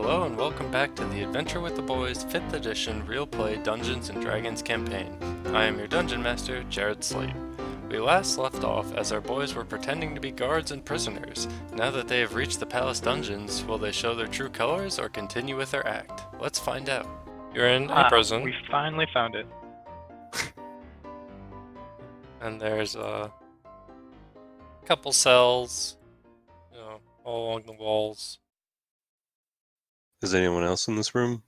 Hello and welcome back to the Adventure with the Boys 5th edition real play Dungeons and Dragons campaign. I am your dungeon master, Jared Slate. We last left off as our boys were pretending to be guards and prisoners. Now that they have reached the palace dungeons, will they show their true colors or continue with their act? Let's find out. You're in a prison. We finally found it. And there's a couple cells, all along the walls. Is anyone else in this room?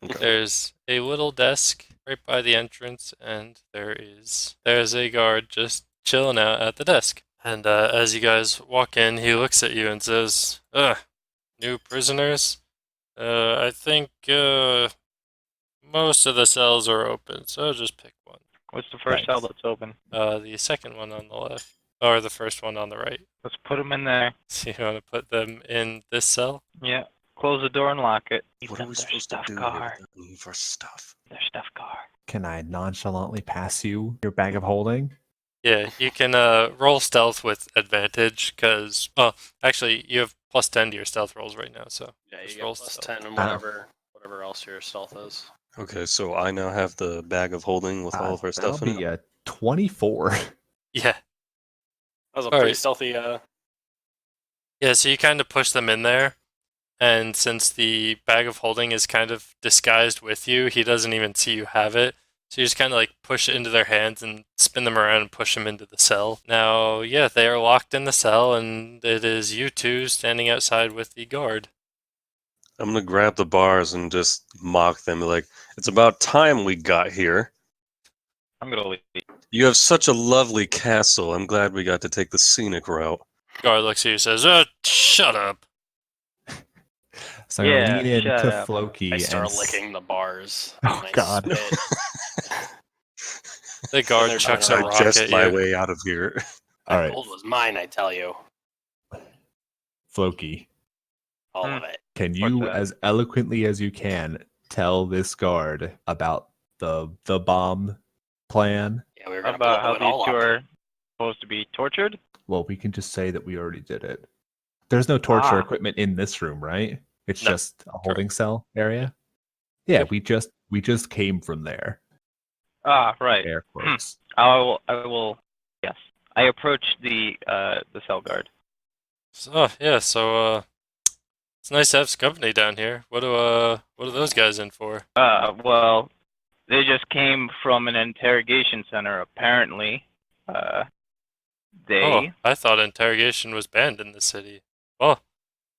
Okay. There's a little desk right by the entrance, and there's a guard just chilling out at the desk. And as you guys walk in, he looks at you and says, new prisoners? I think most of the cells are open, so just pick one. What's the first cell that's open? The second one on the left, or the first one on the right. Let's put them in there. So you want to put them in this cell? Yeah. Close the door and lock it. What are we supposed to do with our stuff? Their stuff car. Can I nonchalantly pass you your bag of holding? Yeah, you can roll stealth with advantage, because, actually, you have plus 10 to your stealth rolls right now, so yeah, you just get roll plus stealth. 10 and whatever else your stealth is. Okay, so I now have the bag of holding with all of our stuff in That'll be it. a 24. Yeah. That was a All pretty right. stealthy. Yeah, so you kind of push them in there, and since the bag of holding is kind of disguised with you, he doesn't even see you have it. So you just kind of like push it into their hands and spin them around and push them into the cell. Now, yeah, they are locked in the cell, and it is you two standing outside with the guard. I'm gonna grab the bars and just mock them, like, it's about time we got here. I'm gonna leave. You have such a lovely castle. I'm glad we got to take the scenic route. Guard looks at you and says, shut up. So I'm Yeah, gonna lean in shut to up. Floki I start and licking the bars. Oh, and I God. spit. The guard They're chucks a trying I to rock just at my you. way out of here. All That right, gold was mine, I tell you. Floki, All of it. can you, What's that? as eloquently as you can, tell this guard about the bomb plan? Yeah, we were gonna About blow how it all these two up. are supposed to be tortured? Well, we can just say that we already did it. There's no torture Ah. equipment in this room, right? It's No. just a holding cell area. Yeah, Yep. we just came from there. Right. Air quotes. I will. Yes. I approach the cell guard. So, it's nice to have some company down here. What are those guys in for? Well, they just came from an interrogation center. Apparently, Oh, they. I thought interrogation was banned in the city. Well,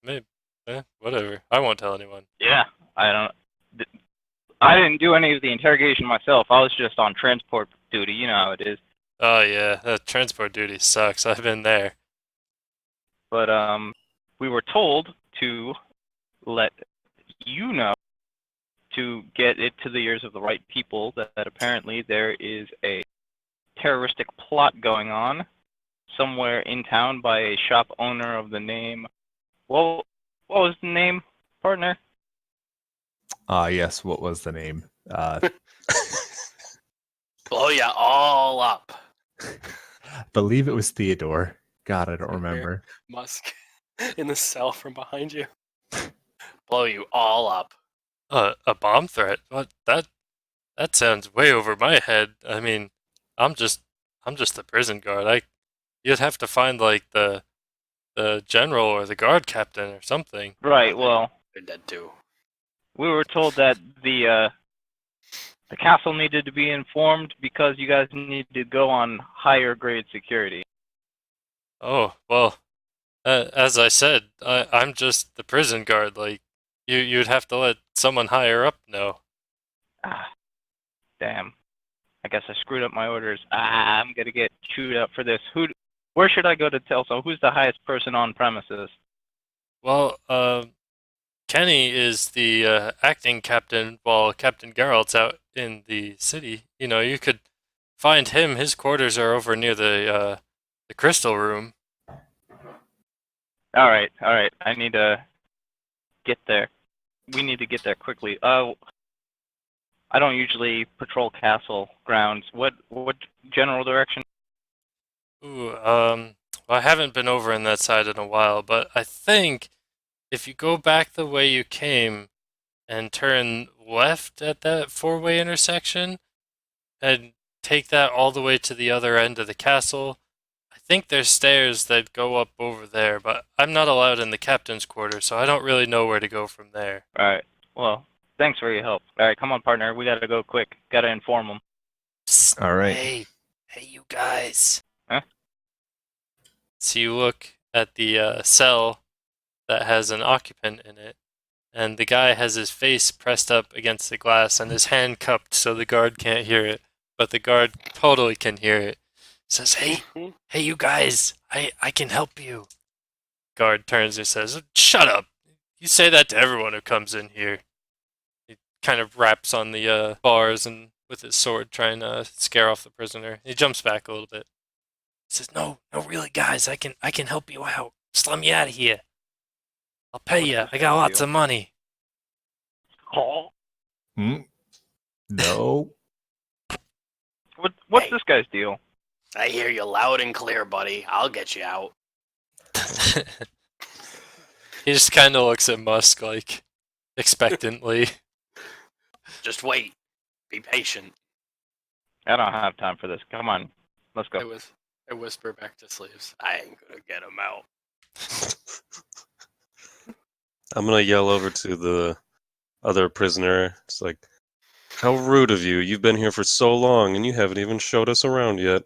maybe, whatever. I won't tell anyone. Yeah. I didn't do any of the interrogation myself. I was just on transport duty. You know how it is. Oh yeah, that transport duty sucks. I've been there. But we were told to let you know to get it to the ears of the right people that apparently there is a terroristic plot going on somewhere in town by a shop owner of the name. Well, what was the name, partner? Yes, what was the name? Blow ya all up. Believe it was Theodore. God, I don't remember. Musk in the cell from behind you. Blow you all up. A bomb threat? What? That sounds way over my head. I mean, I'm just the prison guard. You'd have to find like the general or the guard captain or something. Right. Well, They're dead too. we were told that the castle needed to be informed because you guys need to go on higher grade security. Oh well, as I said, I'm just the prison guard. Like you'd have to let someone higher up know. Ah, damn. I guess I screwed up my orders. I'm gonna get chewed up for this. Where should I go to tell someone? Who's the highest person on premises? Well, Kenny is the acting captain while Captain Geralt's out in the city. You know, you could find him. His quarters are over near the crystal room. All right. I need to get there. We need to get there quickly. I don't usually patrol castle grounds. What general direction? Ooh, well, I haven't been over in that side in a while, but I think if you go back the way you came and turn left at that four-way intersection and take that all the way to the other end of the castle, I think there's stairs that go up over there, but I'm not allowed in the captain's quarters, so I don't really know where to go from there. All right. Well, thanks for your help. All right, come on, partner. We gotta go quick. Gotta inform them. Psst, All right. hey, you guys. Huh? So you look at the cell that has an occupant in it, and the guy has his face pressed up against the glass and his hand cupped so the guard can't hear it, but the guard totally can hear it. Says, hey, you guys, I can help you. Guard turns and says, shut up. You say that to everyone who comes in here. He kind of raps on the bars and with his sword trying to scare off the prisoner. He jumps back a little bit. He says, no, really, guys, I can help you out. Just let me out of here. I'll pay you. I got lots of money. Oh. Hmm? No. What's Hey. this guy's deal? I hear you loud and clear, buddy. I'll get you out. He just kind of looks at Musk like expectantly. Just wait. Be patient. I don't have time for this. Come on, let's go. I whisper back to Sleeves. I ain't gonna get him out. I'm gonna yell over to the other prisoner. It's like, how rude of you! You've been here for so long and you haven't even showed us around yet.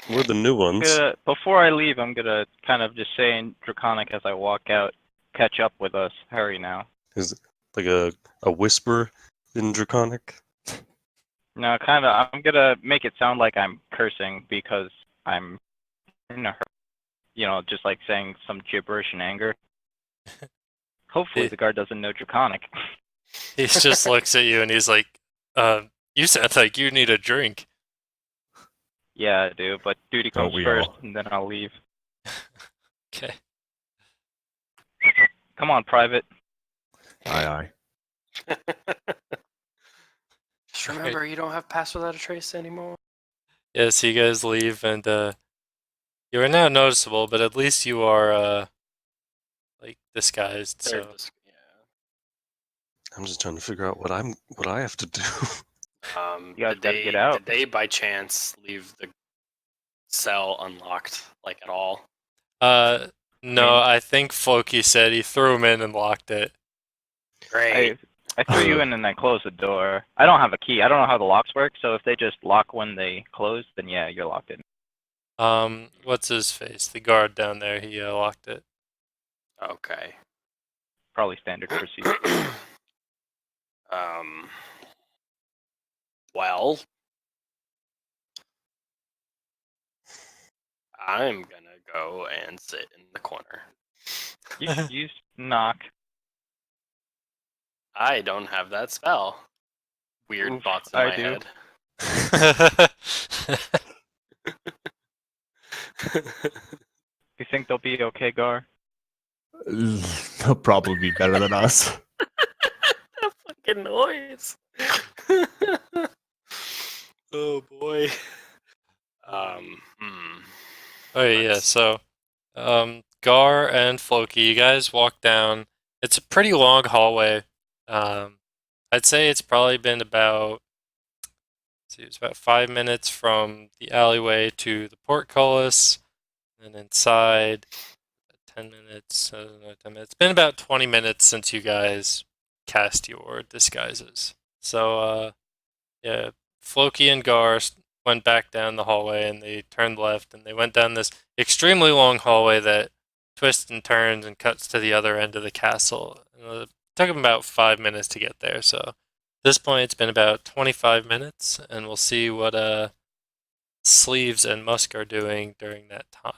We're the new ones. Before I leave, I'm gonna kind of just say in Draconic as I walk out, catch up with us. Hurry now. Is it like a whisper in Draconic? No, kind of. I'm gonna make it sound like I'm cursing because I'm in a hurry. You know, just like saying some gibberish in anger. Hopefully, the guard doesn't know Draconic. He just looks at you and he's like, you sound like you need a drink. Yeah, I do, but duty Don't comes we first, all? and then I'll leave. Okay. Come on, Private. Aye. Just remember, you don't have Pass Without a Trace anymore. Yeah, so you guys leave and you are now noticeable, but at least you are like disguised. They're So just, I'm just trying to figure out what I have to do. You guys did gotta they, get out. Did they, by chance, leave the cell unlocked, like at all? no, I think Floki said he threw him in and locked it. Great. I threw you in and I closed the door. I don't have a key. I don't know how the locks work, so if they just lock when they close, then yeah, you're locked in. What's his face? The guard down there, he locked it. Okay. Probably standard procedure. Well, I'm gonna go and sit in the corner. You should use knock. I don't have that spell. Weird Oof, thoughts in I my do. head. You think they'll be okay, Gar? They'll probably be better than us. That fucking noise. Oh boy. Oh yeah, so Gar and Floki, you guys walk down. It's a pretty long hallway. I'd say it's probably been about it's about 5 minutes from the alleyway to the portcullis, and inside 10 minutes. 10 minutes. It's been about 20 minutes since you guys cast your disguises. So yeah, Floki and Gar went back down the hallway and they turned left and they went down this extremely long hallway that twists and turns and cuts to the other end of the castle. It took them about 5 minutes to get there, so at this point it's been about 25 minutes and we'll see what Sleeves and Musk are doing during that time.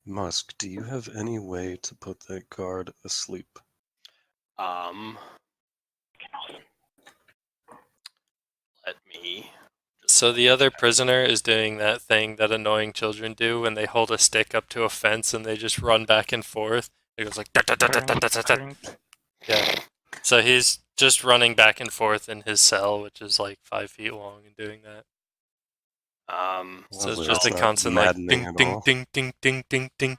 Musk, do you have any way to put that guard asleep? Let me. So the other prisoner is doing that thing that annoying children do when they hold a stick up to a fence and they just run back and forth. It goes like yeah. So he's just running back and forth in his cell, which is like 5 feet long, and doing that. So it's Lovely, just a that's not constant like maddening ding at ding all. ding ding ding ding ding.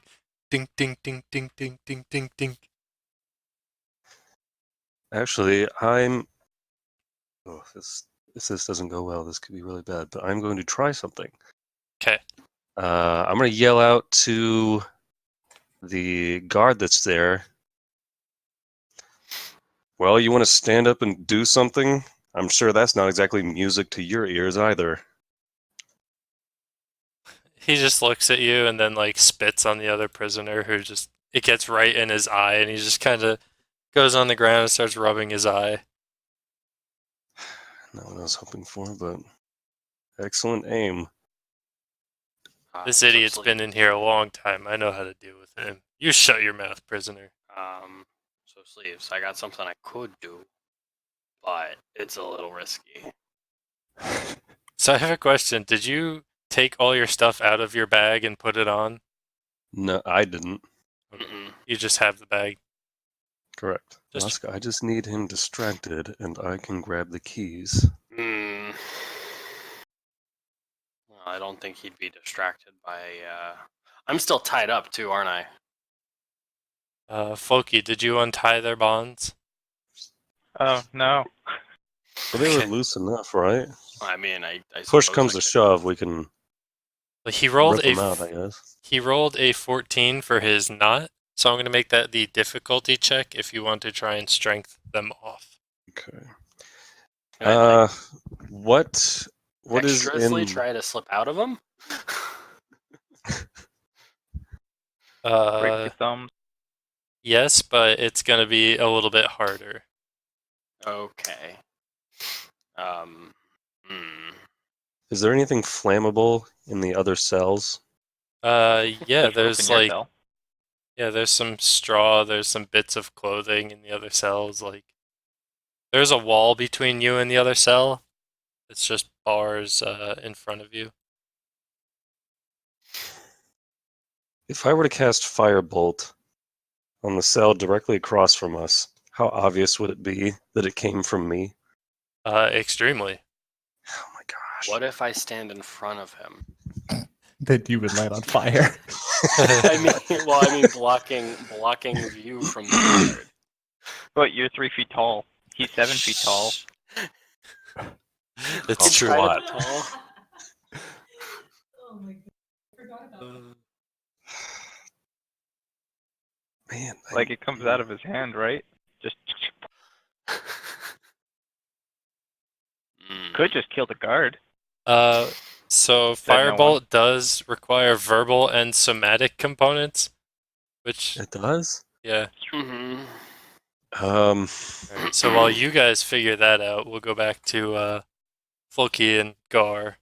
Ding, ding, ding, ding, ding, ding, ding, ding. Actually, I'm. Oh, if this doesn't go well, this could be really bad. But I'm going to try something. Okay. I'm going to yell out to the guard that's there. Well, you want to stand up and do something? I'm sure that's not exactly music to your ears either. He just looks at you and then like spits on the other prisoner who just it gets right in his eye and he just kind of goes on the ground and starts rubbing his eye. Not what I was hoping for, but excellent aim. This idiot's been in here a long time. I know how to deal with him. You shut your mouth, prisoner. So sleeves, I got something I could do, but it's a little risky. So I have a question. Did you take all your stuff out of your bag and put it on? No, I didn't. Mm-mm. You just have the bag. Correct. Just- Oscar, I just need him distracted, and I can grab the keys. Hmm. Well, I don't think he'd be distracted by. I'm still tied up too, aren't I? Floki, did you untie their bonds? Oh, no. Well, they were Okay. loose enough, right? I mean, I Push suppose comes I to could- shove, we can Like he rolled rip them out, I guess. he rolled a 14 for his knot, so I'm going to make that the difficulty check if you want to try and strength them off. Okay. Can I, like, What is dexterously in? try to slip out of him? Break Uh, your thumbs. yes, but it's going to be a little bit harder. Okay. Um. Hmm. Is there anything flammable in the other cells? Yeah, Just there's open your like cell. yeah, there's some straw, there's some bits of clothing in the other cells. Like there's a wall between you and the other cell. It's just bars in front of you. If I were to cast Firebolt on the cell directly across from us, how obvious would it be that it came from me? Extremely. Oh my gosh. What if I stand in front of him? That you would light on fire. I mean, blocking view from the guard. But you're 3 feet tall. He's 7 feet tall. It's I'll true. try Try it. to be tall. Oh my god, I forgot about that. Man, Like it comes out of his hand, right? Just Mm. could just kill the guard. So Said no one. Firebolt does require verbal and somatic components, which it does. yeah. Mhm. Alright, so while you guys figure that out, we'll go back to Floki and Gar.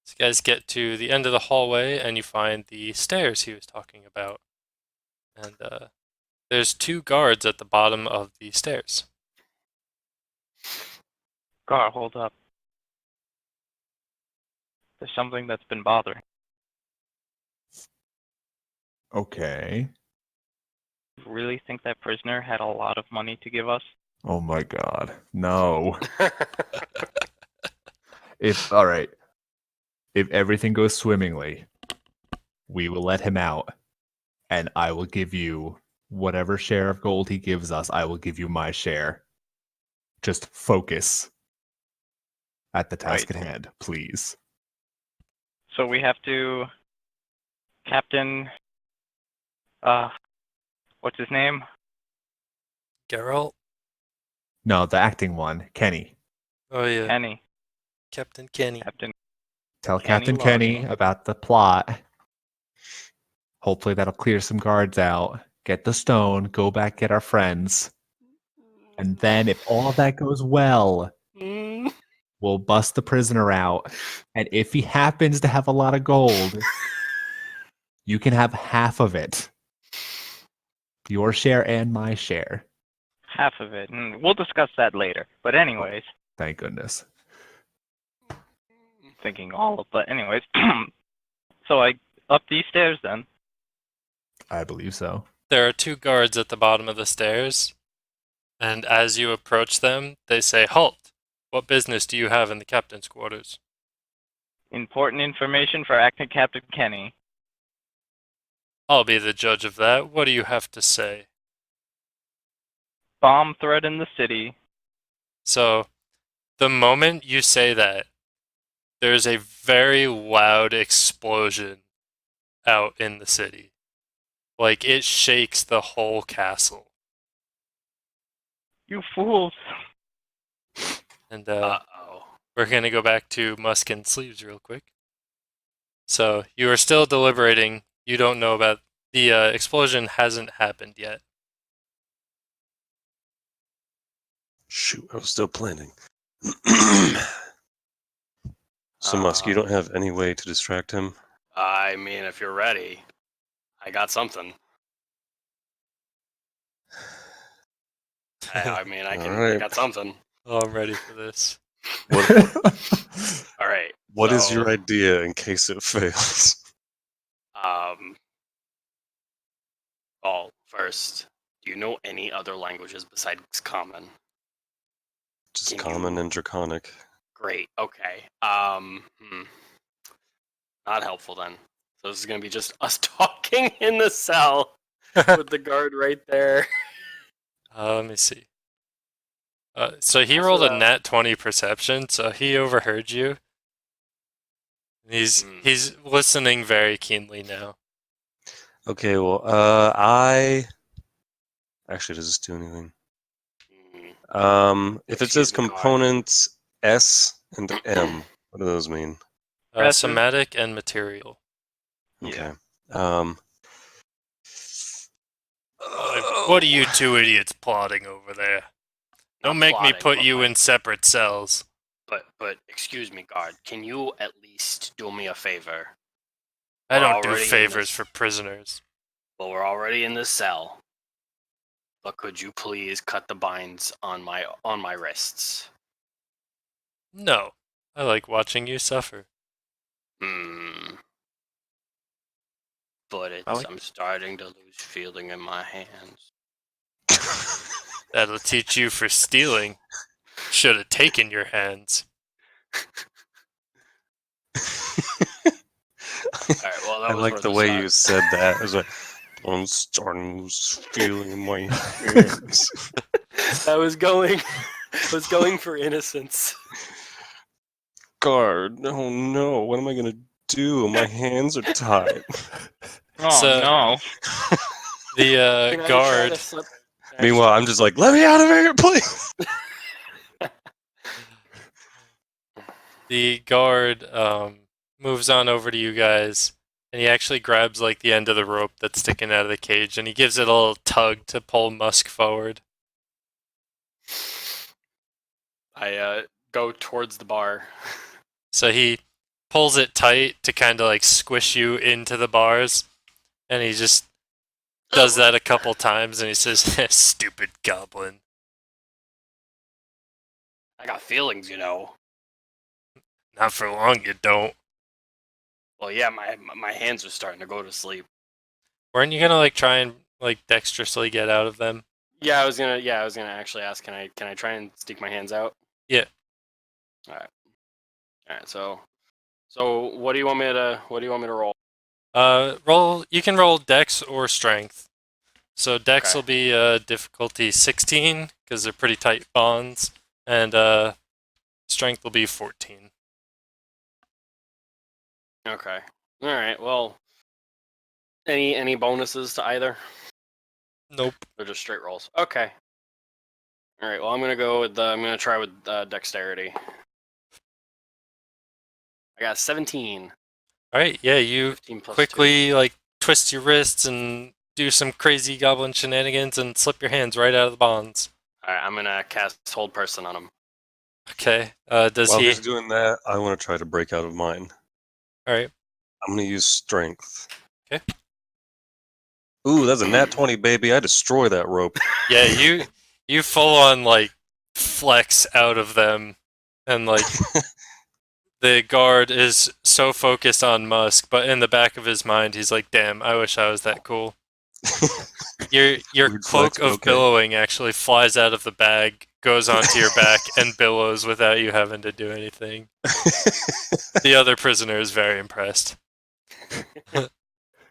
So you guys get to the end of the hallway and you find the stairs he was talking about. And there's two guards at the bottom of the stairs. Gar, hold up. There's something that's been bothering. Okay. You really think that prisoner had a lot of money to give us? Oh my god. No. All right. If everything goes swimmingly, we will let him out, and I will give you whatever share of gold he gives us. I will give you my share. Just focus at the task Right. at hand, please. So we have to Captain what's his name? Geralt? No, the acting one, Kenny. Oh yeah, Kenny. Captain Kenny. Captain Tell Kenny Captain Kenny Loggins. about the plot. Hopefully that'll clear some guards out. Get the stone, go back, get our friends. And then if all that goes well, Mm. we'll bust the prisoner out. And if he happens to have a lot of gold, you can have half of it. Your share and my share. half of it. And we'll discuss that later. But anyways, Thank goodness. thinking all of but anyways. So I up these stairs then. I believe so. There are two guards at the bottom of the stairs, and as you approach them, they say, "Halt! What business do you have in the captain's quarters?" Important information for acting Captain Kenny. I'll be the judge of that. What do you have to say? Bomb threat in the city. So, the moment you say that, there's a very loud explosion out in the city. Like, it shakes the whole castle. You fools. And Uh-oh. we're going to go back to Musk and Sleeves real quick. So, you are still deliberating. You don't know about the explosion hasn't happened yet. Shoot, I was still planning. So, Musk, you don't have any way to distract him? I mean, if you're ready, I got something. I mean, I Alright. got something. Oh, I'm ready for this. All right. What is so, your idea in case it fails? Well, first, do you know any other languages besides Common? Just Can common you- and draconic. Great. Okay. Not helpful then. So this is gonna be just us talking in the cell with the guard right there. Let me see. So he Also, rolled a nat 20 perception, so he overheard you. He's listening very keenly now. Okay, well, Actually, does this do anything? If it says Excuse me, guard. components S and M, what do those mean? Impressive. Somatic and material. Okay. What are you two idiots plotting over there? Don't Not make me plotting, put but you my- in separate cells. But excuse me, guard. Can you at least do me a favor? I We're don't do already in favors this- for prisoners. Well, we're already in this cell. But could you please cut the binds on my wrists? No. I like watching you suffer. But I'm starting to lose feeling in my hands. That'll teach you for stealing. Should have taken your hands. Alright, well that I was like worth the a way shot. you said that. It was like, I'm starting to lose feeling in my hands. I was going for innocence. Guard, oh no, what am I gonna do? My hands are tied. Oh So- no. The Can I try guard. to slip- Meanwhile, I'm just like, let me out of here, please! The guard moves on over to you guys, and he actually grabs like the end of the rope that's sticking out of the cage, and he gives it a little tug to pull Musk forward. I go towards the bar. So he pulls it tight to kind of like squish you into the bars, and he just does that a couple times, and he says, "Stupid goblin." I got feelings, you know. Not for long, you don't. Well, yeah, my hands are starting to go to sleep. Weren't you gonna like try and like dexterously get out of them? Yeah, I was gonna actually ask. Can I try and stick my hands out? Yeah. All right. So what do you want me to roll? Roll. You can roll Dex or Strength. So Dex Okay. will be difficulty 16 because they're pretty tight bonds, and Strength will be 14. Okay. All right. Well, any bonuses to either? Nope. They're just straight rolls. Okay. All right. Well, I'm gonna try with dexterity. I got 17. All right. Yeah, you 15 plus quickly like twist your wrists and do some crazy goblin shenanigans and slip your hands right out of the bonds. 2. All right. I'm gonna cast Hold Person on him. Okay. Does While he? he's doing that, I want to try to break out of mine. All right. I'm gonna use strength. Okay. Ooh, that's a nat 20, baby. I destroy that rope. Yeah, you full on like flex out of them, and like the guard is so focused on Musk, but in the back of his mind, he's like, "Damn, I wish I was that cool." Your Weird cloak flex, of okay. billowing actually flies out of the bag, goes onto your back, and billows without you having to do anything. The other prisoner is very impressed.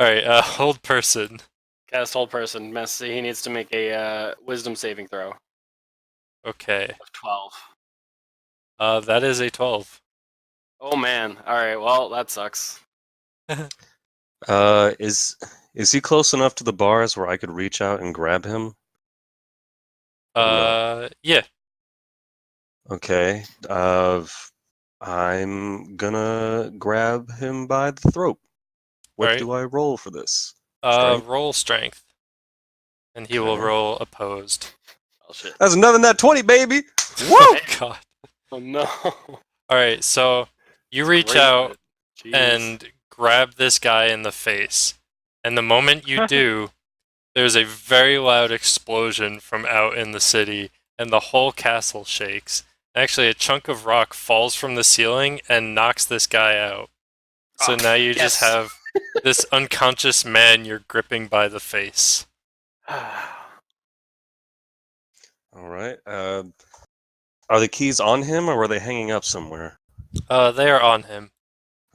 All right, hold person. Cast hold person. He needs to make a wisdom saving throw Okay. of 12. That is a 12. Oh man. All right. Well, that sucks. Is he close enough to the bars where I could reach out and grab him? No. Yeah. Okay. I'm gonna grab him by the throat. What Alright. do I roll for this? Strength? Roll strength. And he will Okay. roll opposed. Oh shit. That's another nat 20, baby! Whoa! God. Oh no. Alright, so you reach Great. out Jeez. and grab this guy in the face. And the moment you do, there's a very loud explosion from out in the city, and the whole castle shakes. Actually, a chunk of rock falls from the ceiling and knocks this guy out. So Oh, now you just yes. have this unconscious man you're gripping by the face. Alright. Are the keys on him or were they hanging up somewhere? They are on him.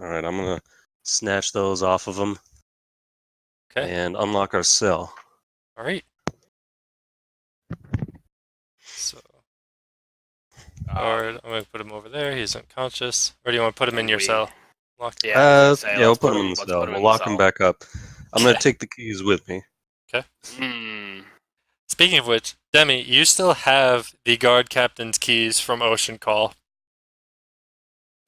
Alright, I'm gonna snatch those off of him Okay. and unlock our cell. Alright. So, Um, or I'm going to put him over there. He's unconscious. Or do you want to put him in and your we- cell? Locked. Yeah, I was gonna say, Yeah, we'll let's put him in the let's cell. put him We'll in the lock him cell. back up. I'm gonna Okay. take the keys with me. Hmm. Speaking of which, Demi, you still have the guard captain's keys from Ocean Call.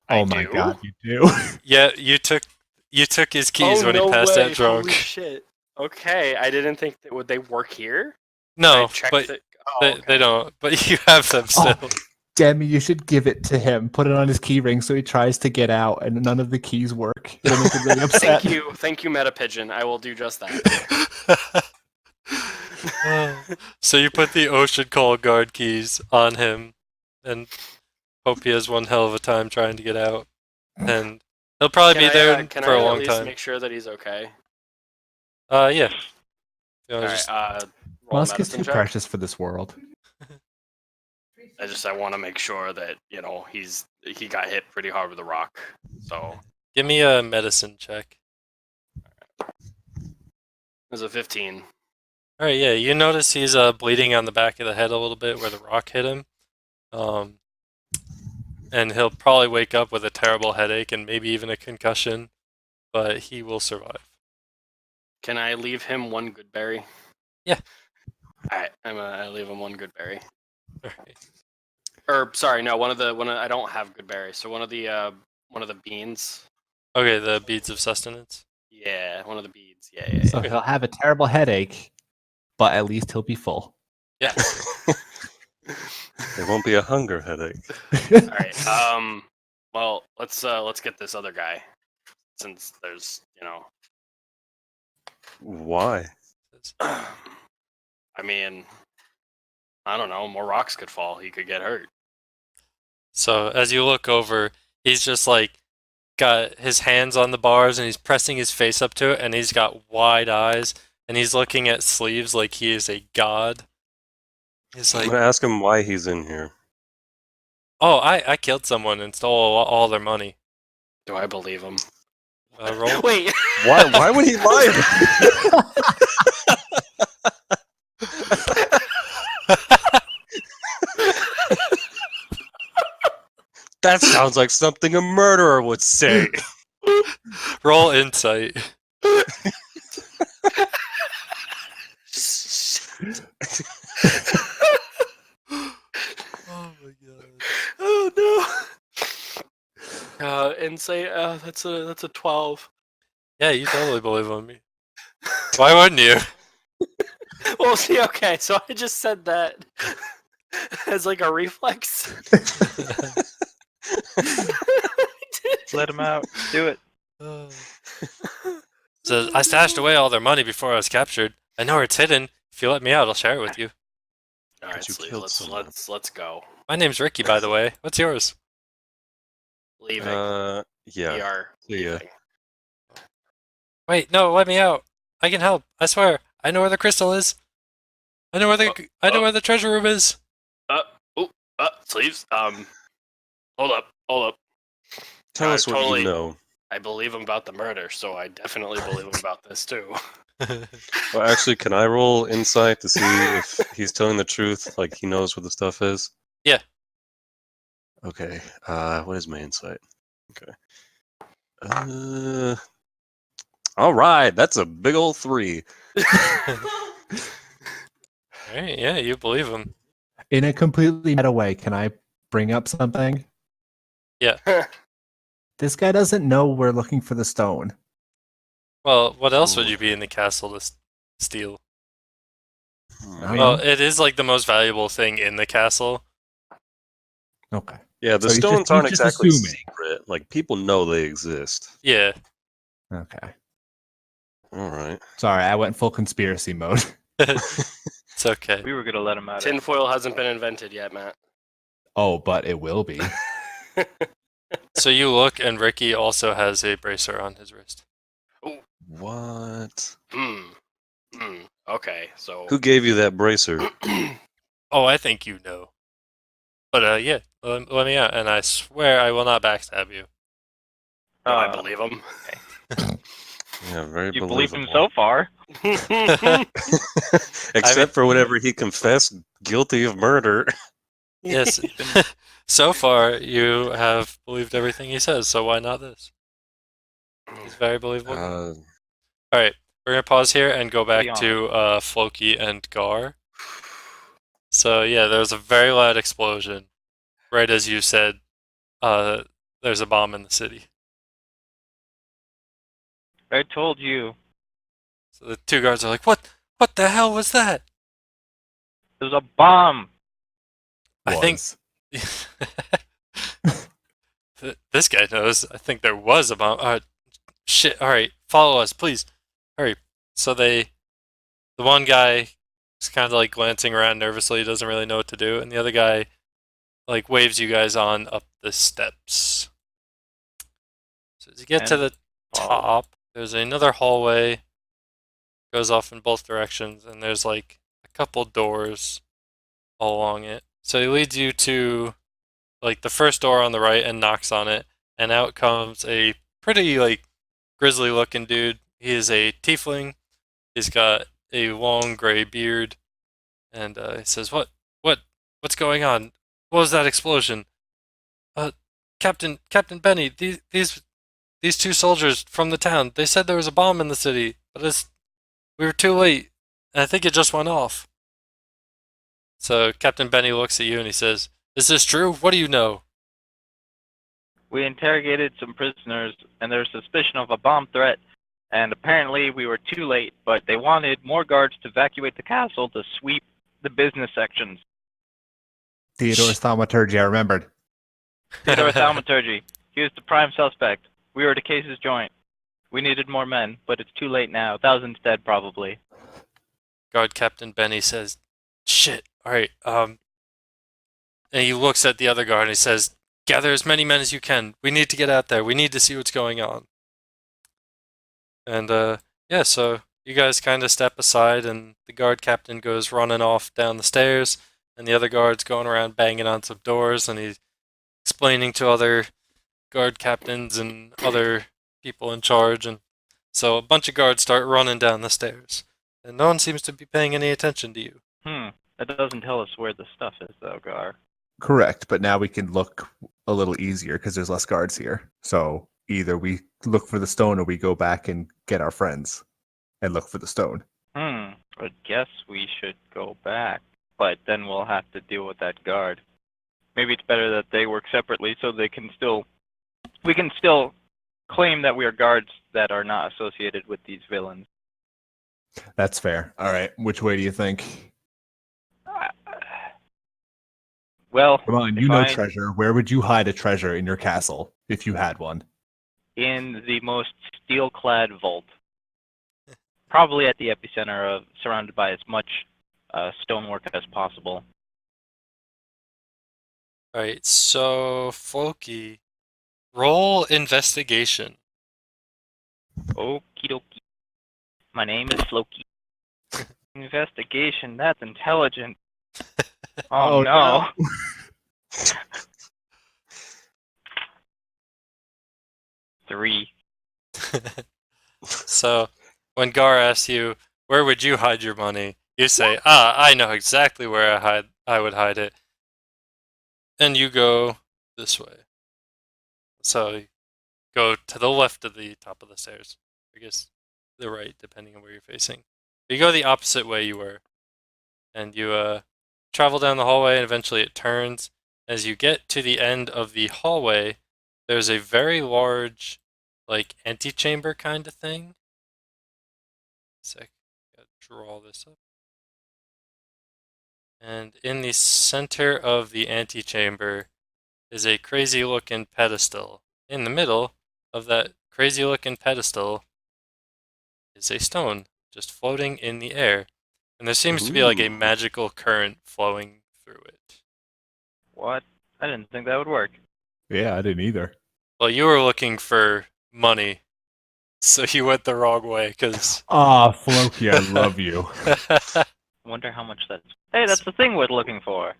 Oh I my do? god, you do. Yeah, you took his keys Oh, when no he passed way. out drunk. Holy shit. Okay, I didn't think that would they work here. I No, checked but it. Oh, they okay. don't. But you have them still. Oh, Demi, you should give it to him. Put it on his key ring so he tries to get out, and none of the keys work. It'll make him really upset. Thank you, Meta Pigeon. I will do just that. So you put the Ocean Call guard keys on him, and hope he has one hell of a time trying to get out. And he'll probably be there Can for I a at long least time. make sure that he's okay? Yeah. You know, All right. just Roll a Musk is medicine too check. precious for this world. I want to make sure that he got hit pretty hard with a rock. So give me a medicine check. there's a 15. All right, yeah. You notice he's bleeding on the back of the head a little bit where the rock hit him. And he'll probably wake up with a terrible headache and maybe even a concussion, but he will survive. Can I leave him one good berry? Yeah. All right. I leave him one good berry. All right. Or sorry, no, I don't have good berries. So one of the beans. Okay, the beads of sustenance. Yeah, one of the beads. Yeah. So he'll have a terrible headache, but at least he'll be full. Yeah. There won't be a hunger headache. All right. Well, let's get this other guy, since there's Why? I mean, I don't know. More rocks could fall. He could get hurt. So as you look over, he's just like got his hands on the bars and he's pressing his face up to it, and he's got wide eyes and he's looking at sleeves like he is a god. He's I'm like, gonna ask him why he's in here. "Oh, I killed someone and stole all their money." Do I believe him? Roll. Wait. Why would he lie? That sounds like something a murderer would say. Roll insight. Oh my god. Oh no. Insight. That's a 12. Yeah, you totally believe on me. Why wouldn't you? Well, see, okay, so I just said that as like a reflex. Let him out. Do it. So I stashed away all their money before I was captured. I know where it's hidden. If you let me out, I'll share it with you. All right, you Sleeve, killed someone. let's go. My name's Ricky, by the way. What's yours? Leaving. Yeah. We are See ya. leaving. Wait, no, let me out. I can help. I swear. I know where the crystal is. I know where the treasure room is. Sleeves. Hold up. Tell us what totally- you know. I believe him about the murder, so I definitely believe him about this too. Well, actually, can I roll insight to see if he's telling the truth? Like he knows where the stuff is. Yeah. Okay. What is my insight? Okay. All right. That's a big old 3. Alright, yeah, you believe him. In a completely meta way, can I bring up something? Yeah. This guy doesn't know we're looking for the stone. Well, what else would Ooh. you be in the castle to steal? I don't Well, know. it is like the most valuable thing in the castle. Okay. Yeah, the So he's stones just- aren't he's just exactly assuming. secret. Like people know they exist. Yeah. Okay. All right. Sorry, I went full conspiracy mode. It's okay. We were gonna let him out. Tinfoil hasn't been invented yet, Matt. Oh, but it will be. So you look, and Ricky also has a bracer on his wrist. What? Okay, so Who gave you that bracer? Oh, I think you know. But yeah, let me out, and I swear I will not backstab you. I believe him. Yeah, very You believable. believed him so far. Except for whenever he confessed guilty of murder. Yes. So far, you have believed everything he says, so why not this? He's very believable. All right, we're gonna pause here and go back to Floki and Gar. So yeah, there was a very loud explosion, right as you said. There's a bomb in the city. I told you. So the 2 guards are like, "What? What the hell was that?" There's a bomb. I think Was. this guy knows. I think there was a bomb. Shit. All right, follow us, please. Hurry. So the one guy is kind of like glancing around nervously. He doesn't really know what to do, and the other guy like waves you guys on up the steps. So as you get to the top, there's another hallway. Goes off in both directions, and there's like a couple doors all along it. So he leads you to like the first door on the right and knocks on it, and out comes a pretty like grizzly looking dude. He is a tiefling. He's got a long gray beard, and he says, what's going on? What was that explosion?" Captain Benny, these 2 soldiers from the town. They said there was a bomb in the city, but we were too late, and I think it just went off." So Captain Benny looks at you and he says, "Is this true? What do you know?" We interrogated some prisoners, and there's suspicion of a bomb threat. And apparently we were too late, but they wanted more guards to evacuate the castle to sweep the business sections. Theodore's thaumaturgy, I remembered. Theodore Thaumaturgy. He was the prime suspect. We were the case's joint. We needed more men, but it's too late now. Thousands dead, probably. Guard Captain Benny says, "Shit, alright, and he looks at the other guard and he says, "Gather as many men as you can. We need to get out there. We need to see what's going on." And yeah, so you guys kind of step aside, and the guard captain goes running off down the stairs, and the other guard's going around banging on some doors, and he's explaining to other guard captains and other people in charge, and so a bunch of guards start running down the stairs, and no one seems to be paying any attention to you. That doesn't tell us where the stuff is, though, Gar. Correct, but now we can look a little easier because there's less guards here. So either we look for the stone or we go back and get our friends and look for the stone. I guess we should go back, but then we'll have to deal with that guard. Maybe it's better that they work separately so we can still claim that we are guards that are not associated with these villains. That's fair. All right, which way do you think? Well, Come on, you know treasure. Where would you hide a treasure in your castle if you had one? in the most steel-clad vault. Probably at the epicenter of, surrounded by as much stonework as possible. Alright, so Floki, roll investigation. Okie dokie. My name is Floki. Investigation, that's intelligent. Oh, no. 3. So, when Gar asks you, where would you hide your money? You say, I know exactly where I would hide it. And you go this way. So, you go to the left of the top of the stairs. I guess the right, depending on where you're facing. But you go the opposite way you were. And you travel down the hallway, and eventually it turns. As you get to the end of the hallway, there's a very large, like, antechamber kind of thing. Gotta draw this up. And in the center of the antechamber is a crazy looking pedestal. In the middle of that crazy looking pedestal is a stone just floating in the air. And there seems to be like a Ooh. magical current flowing through it. What? I didn't think that would work. Yeah, I didn't either. Well, you were looking for money, so you went the wrong way, because. Ah, Floki, I love you. Wonder how much that's. Hey, that's the thing we're looking for.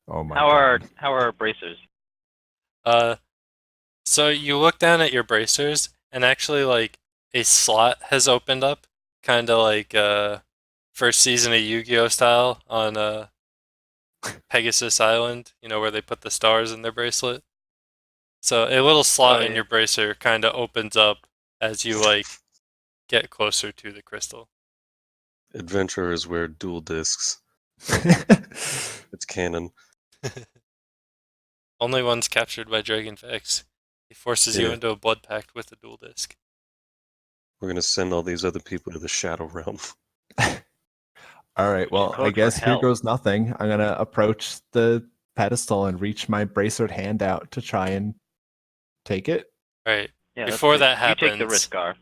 Oh my How god. are our bracers? So you look down at your bracers, and actually, like, a slot has opened up, kind of like first season of Yu-Gi-Oh style on Pegasus Island. You know, where they put the stars in their bracelet. So a little slot Oh, in yeah. your bracer kind of opens up as you like get closer to the crystal. Adventurers wear dual discs. It's canon. Only ones captured by Dragonfax. He forces you Yeah. into a blood pact with a dual disc. We're gonna send all these other people to the Shadow Realm. All right, well, I Code for guess here hell. goes nothing. I'm gonna approach the pedestal and reach my bracered hand out to try and take it. Right. Yeah, Before that you take the happens- risk, Gar.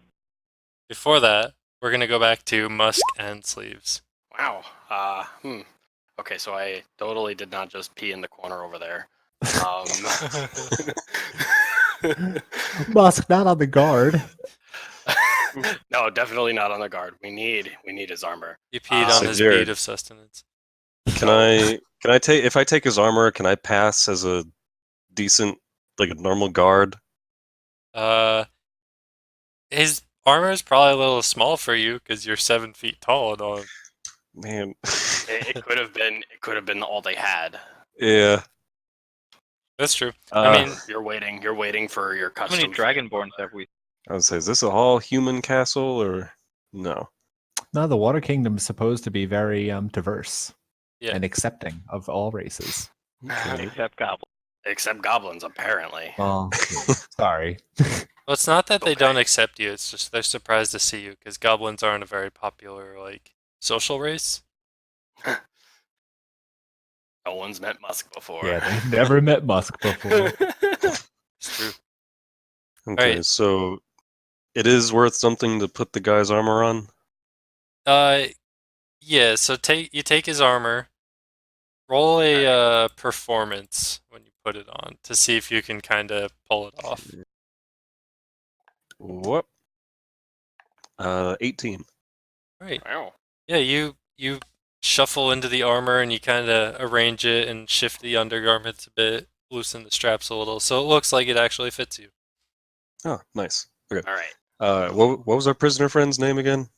Before that, we're gonna go back to Musk and Sleeves. Wow. Okay, so I totally did not just pee in the corner over there. Musk, not on the guard. No, definitely not on the guard. We need his armor. You peed on So his Jared- bead of sustenance. Can I take if I take his armor? Can I pass as a decent, like a normal guard? His armor is probably a little small for you because you're 7 feet tall and all. Man, It could have been all they had. yeah. That's true. I mean, You're waiting for your How custom. many Dragonborns have we? I would say, is this a all human castle or no? No, the Water Kingdom is supposed to be very diverse yeah. and accepting of all races. Okay. Except goblins. Except goblins, apparently. Well, sorry. Well, it's not that they don't Okay. accept you. It's just they're surprised to see you because goblins aren't a very popular like social race. No one's met Musk before. Yeah, they've never met Musk before. It's true. Okay, Alright. so it is worth something to put the guy's armor on. Yeah. So you take his armor. Roll a performance when you put it on to see if you can kind of pull it off. What? 18. Right. Wow. Yeah. You shuffle into the armor and you kind of arrange it and shift the undergarments a bit, loosen the straps a little, so it looks like it actually fits you. Oh, nice. Okay. All right, What was our prisoner friend's name again?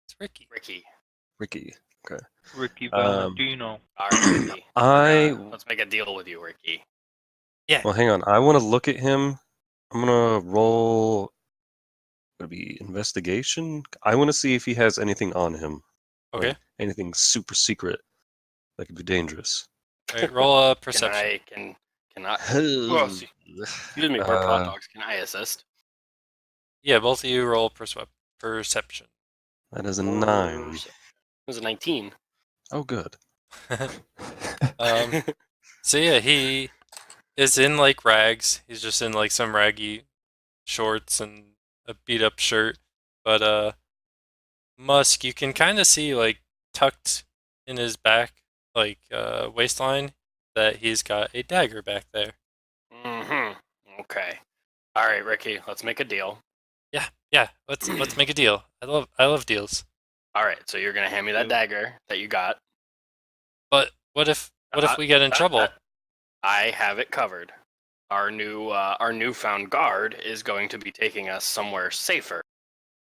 It's Ricky. Ricky. Ricky. Okay. Ricky Um, Valentino. All right, Ricky. Let's make a deal with you, Ricky. Well, hang on. I want to look at him. I'm gonna roll. Would it be investigation? I want to see if he has anything on him. Okay. Like anything super secret that could be dangerous. All right. Roll a Can perception. Well, excuse me, Bart Hot Dogs. Can I assist? Yeah. Both of you roll perception. That is a 9. It was a 19. Oh, good. So yeah, he is in like rags. He's just in like some raggy shorts and a beat up shirt. But Musk, you can kind of see like tucked in his back, like waistline, that he's got a dagger back there. Mm-hmm. Okay. All right, Ricky. Let's make a deal. Yeah, let's make a deal. I love deals. All right. So you're gonna hand me that dagger that you got. But what if we get in trouble? I have it covered. our newfound guard is going to be taking us somewhere safer,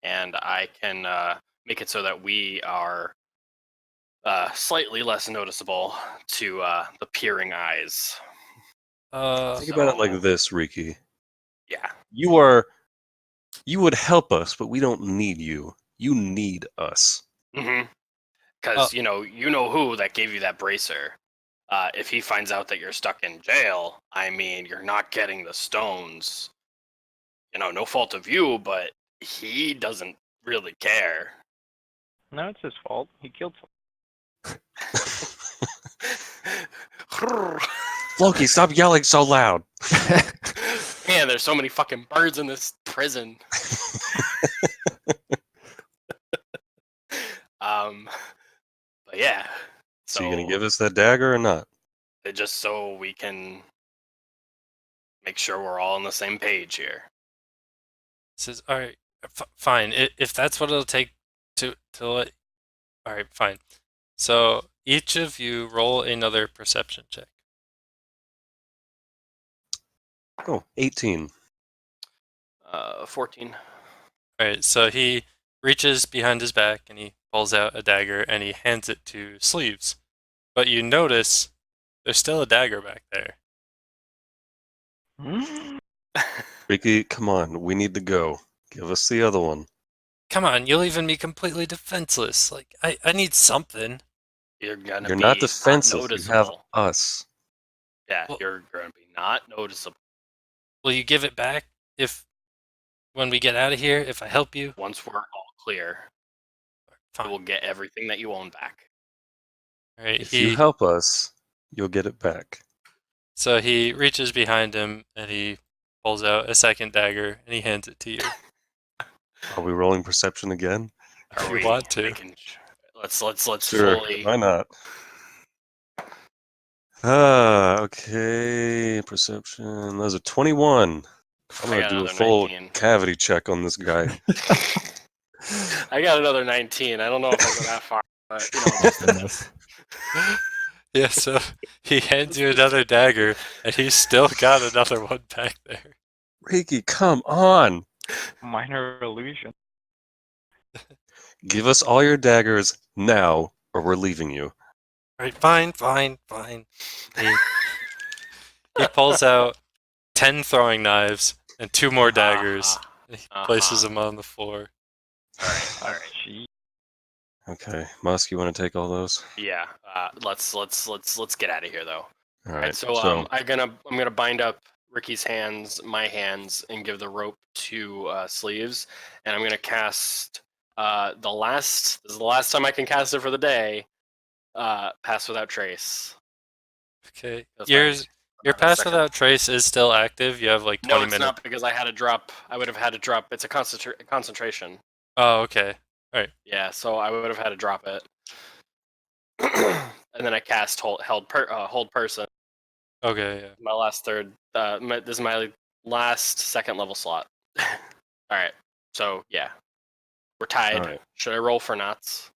and I can make it so that we are slightly less noticeable to the peering eyes. Think about it like this, Riki. Yeah. You would help us, but we don't need you. You need us. Mm-hmm. Because you know who that gave you that bracer. If he finds out that you're stuck in jail, I mean, you're not getting the stones. You know, no fault of you, but he doesn't really care. No, it's his fault. He killed Floki, stop yelling so loud. Man, there's so many fucking birds in this prison. But yeah. So you gonna give us that dagger or not? Just so we can make sure we're all on the same page here. Says, all right, fine. If that's what it'll take to let. All right, fine. So each of you roll another perception check. Oh, 18. 14. All right, so he reaches behind his back and he pulls out a dagger and he hands it to Sleeves. But you notice there's still a dagger back there. Riki, come on. We need to go. Give us the other one. Come on, you're leaving me completely defenseless. Like, I need something. You're gonna You're be not defensive. You noticeable. have us. Yeah, Well- you're gonna be not noticeable. Will you give it back when we get out of here, if I help you? Once we're all clear, Fine. we'll get everything that you own back. All right, If you help us, you'll get it back. So he reaches behind him and he pulls out a second dagger and he hands it to you. Are we rolling perception again? If Are you we want to. making let's Sure. fully Why not? Okay. Perception. Those are 21. I'm I gonna got do a another full 19. cavity check on this guy. I got another 19. I don't know if I'll go that far, but you know, Awesomeness. Yeah, so he hands you another dagger and he's still got another one back there. Riki, come on. minor illusion. Give us all your daggers now, or we're leaving you. All right, fine. He pulls out 10 throwing knives and 2 more daggers. And he places them on the floor. All right. Gee. Okay. Musk, you want to take all those? Yeah. Let's get out of here though. All All right. right. So I'm gonna bind up Ricky's hands, my hands, and give the rope to Sleeves, and I'm gonna cast this is the last time I can cast it for the day. Pass without trace. Okay. That's Your About a pass second. without trace is still active. You have like 20 No, it's minutes. not because I had to drop. I would have had to drop. It's a concentration. Oh, okay. Yeah, so I would have had to drop it. And then I cast hold person. Okay, yeah. My last third. This is my last second level slot. All right. So yeah, we're tied. All right. Should I roll for knots?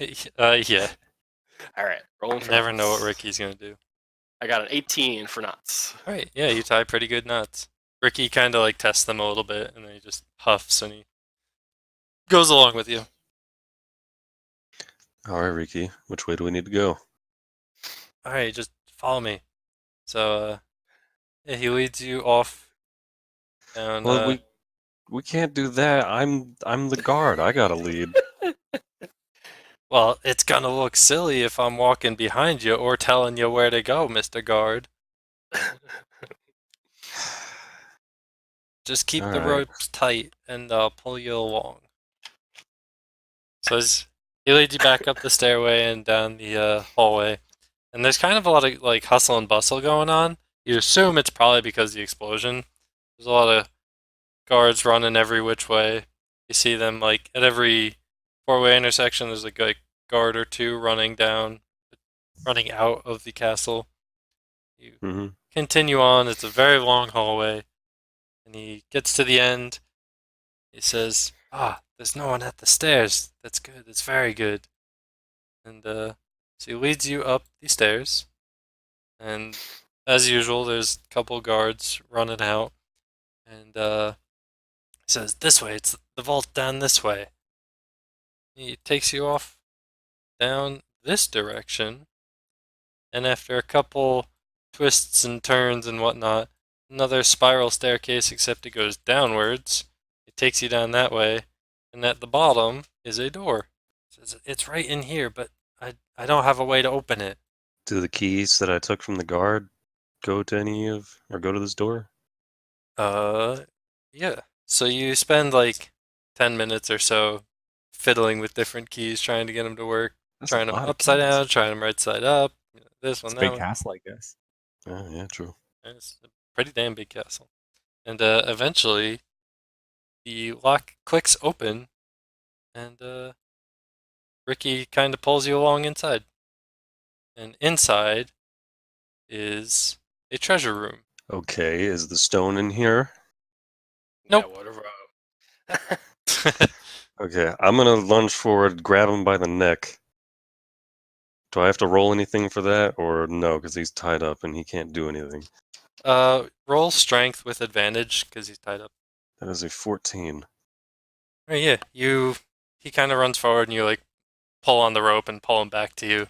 Yeah. All right, rolling You for never knots. know what Ricky's gonna do. I got an 18 for knots. All right, yeah, you tie pretty good knots. Ricky kind of like tests them a little bit, and then he just huffs and he goes along with you. All right, Riki. Which way do we need to go? All right, just follow me. So, yeah, he leads you off down. Well, we can't do that. I'm the guard. I gotta lead. Well, it's gonna look silly if I'm walking behind you or telling you where to go, Mr. Guard. Just keep All the right. ropes tight, and I'll pull you along. So he leads you back up the stairway and down the hallway, and there's kind of a lot of like hustle and bustle going on. You assume it's probably because of the explosion. There's a lot of guards running every which way. You see them like at every 4-way intersection. There's like a guard or two running out of the castle. You Mm-hmm. continue on. It's a very long hallway, and he gets to the end. He says, there's no one at the stairs. That's good. That's very good. And so he leads you up the stairs, and as usual, there's a couple guards running out, and he says, "This way. It's the vault down this way." He takes you off down this direction, and after a couple twists and turns and whatnot, another spiral staircase, except it goes downwards. It takes you down that way, and at the bottom is a door. It says, "It's right in here, but I don't have a way to open it." Do the keys that I took from the guard go to this door? Yeah. So you spend like 10 minutes or so fiddling with different keys, trying to get them to work, That's trying a them lot of upside keys. down, trying them right side up. This one, It's a that big one. castle, I guess. Oh, yeah, true. It's a pretty damn big castle. And eventually, the lock clicks open, and Ricky kind of pulls you along inside. And inside is a treasure room. Okay, is the stone in here? Nope. Yeah, whatever. Okay, I'm gonna lunge forward, grab him by the neck. Do I have to roll anything for that, or no? Because he's tied up and he can't do anything. Roll strength with advantage because he's tied up. That is a 14. Oh, yeah, he kind of runs forward and you like pull on the rope and pull him back to you.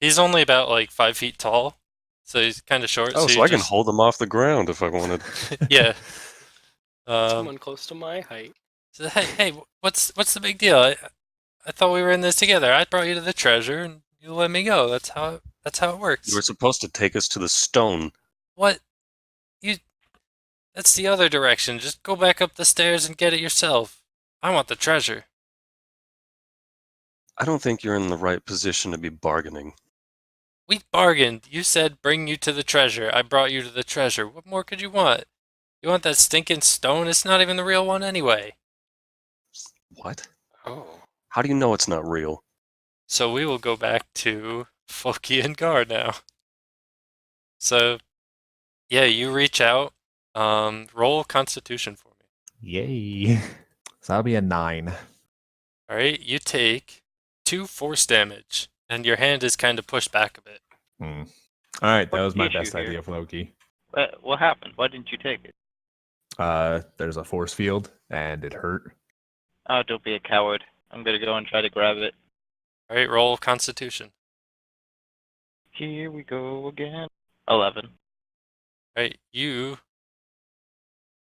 He's only about like 5 feet tall, so he's kind of short. Oh, so so you I can just, hold him off the ground if I wanted. yeah. Someone close to my height. So, hey, what's the big deal? I thought we were in this together. I brought you to the treasure and you let me go. That's how it works. You were supposed to take us to the stone. What? That's the other direction. Just go back up the stairs and get it yourself. I want the treasure. I don't think you're in the right position to be bargaining. We bargained. You said bring you to the treasure. I brought you to the treasure. What more could you want? You want that stinking stone? It's not even the real one anyway. What? Oh. How do you know it's not real? So we will go back to Foki and Guard now. So, yeah, you reach out. Roll Constitution for me. Yay. So that'll be a 9. All right, you take 2 force damage, and your hand is kind of pushed back a bit. All right, that What's was the my issue best here? idea, Floki. What happened? Why didn't you take it? There's a force field, and it hurt. Oh, don't be a coward. I'm gonna go and try to grab it. All right, roll Constitution. Here we go again. 11. All right, you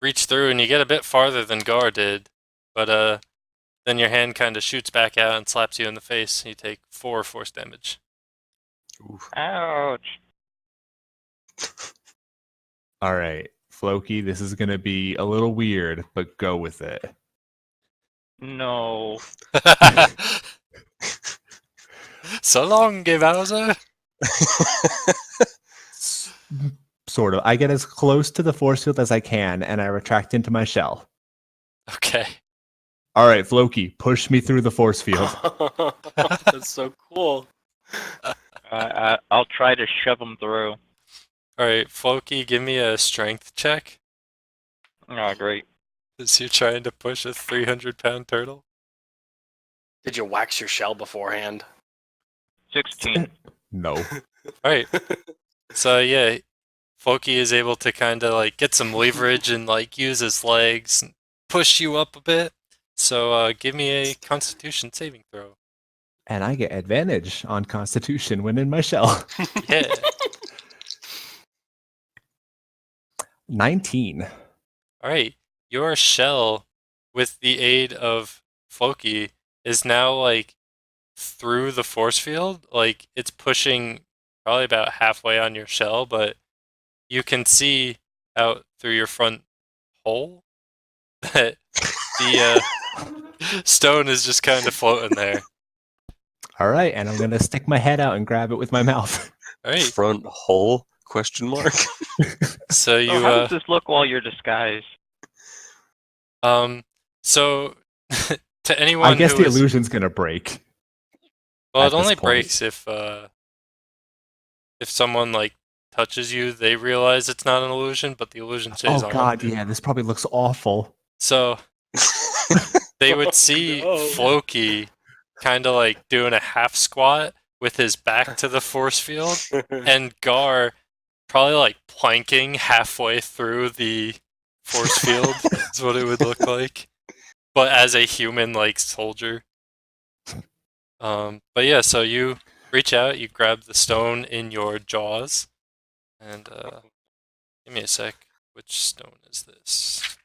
reach through and you get a bit farther than Gar did, but then your hand kind of shoots back out and slaps you in the face. You take 4 force damage. Oof. Ouch. All right, Floki, this is going to be a little weird, but go with it. No. So long, Bowser. Sort of. I get as close to the force field as I can, and I retract into my shell. Okay. All right, Floki, push me through the force field. That's so cool. I'll try to shove him through. All right, Floki, give me a strength check. Oh, great. As you're trying to push a 300-pound turtle. Did you wax your shell beforehand? 16. No. All right. So yeah, Floki is able to kind of like get some leverage and like use his legs and push you up a bit. So give me a Constitution saving throw. And I get advantage on Constitution when in my shell. Yeah. 19. All right. Your shell, with the aid of Floki, is now like through the force field. Like it's pushing probably about halfway on your shell, but you can see out through your front hole that the stone is just kind of floating there. All right, and I'm going to stick my head out and grab it with my mouth. All right. Front hole? Question mark. So you So how does this look while you're disguised? so to anyone I guess who the is, illusion's going to break. well, at it only this point. breaks if someone like touches you, they realize it's not an illusion, but the illusion stays Oh, on. God, yeah, this probably looks awful. So they would Oh, see no. Floki kind of like doing a half squat with his back to the force field, and Gar probably like planking halfway through the force field is what it would look like, but as a human like soldier. But yeah, so you reach out, you grab the stone in your jaws, and give me a sec. Which stone is this?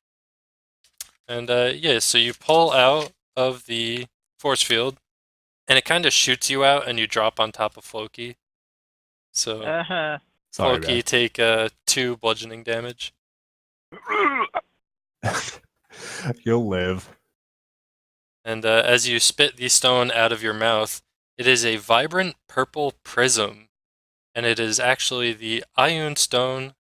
And yeah, so you pull out of the force field, and it kind of shoots you out, and you drop on top of Floki. So Uh-huh. Sorry, Floki take 2 bludgeoning damage. man. You'll live. And as you spit the stone out of your mouth, it is a vibrant purple prism, and it is actually the Ioun Stone